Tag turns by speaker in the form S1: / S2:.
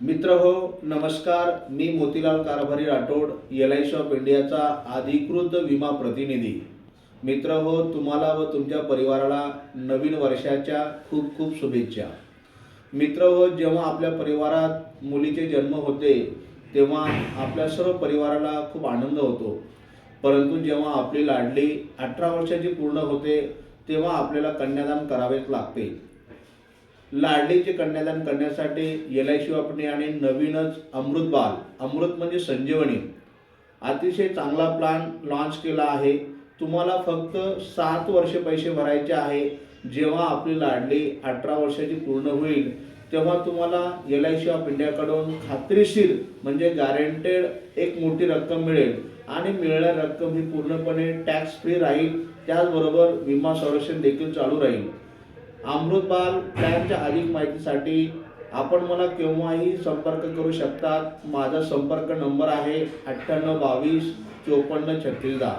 S1: मित्र हो, नमस्कार. मी मोतीलाल कारभारी राठोड, LIC ऑफ इंडियाचा अधिकृत विमा प्रतिनिधी. मित्र हो, तुम्हाला व तुमच्या परिवाराला नवीन वर्षाच्या खूप खूप शुभेच्छा. मित्र हो, जेव्हा आपल्या परिवारात मुलीचे जन्म होते तेव्हा आपल्या सर्व परिवाराला खूप आनंद होतो. परंतु जेव्हा आपली लाडली 18 वर्षाची पूर्ण होते तेव्हा आपल्याला कन्यादान करावेच लागते. लाडलीचे कन्यादान करण्यासाठी LIC ऑफ इंडियाने नवीनच अमृत बाल, अमृत म्हणजे संजीवनी, अतिशय चांगला प्लॅन लॉन्च केला आहे. तुम्हाला फक्त 7 वर्षे पैसे भरायचे आहे. जेव्हा आपली लाडली 18 वर्षाची पूर्ण होईल तेव्हा तुम्हाला LIC ऑफ इंडियाकडून खात्रीशीर म्हणजे गॅरंटेड एक मोठी रक्कम मिळेल आणि मिळणारी रक्कम ही पूर्णपणे टॅक्स फ्री राहील. त्याचबरोबर विमा संरक्षण देखील चालू राहील. अमृत बाल प्लॅनच्या अधिक माहितीसाठी आपण मला केव्हाही संपर्क करू शकतात. माझा संपर्क नंबर आहे 98 22 54 36 10.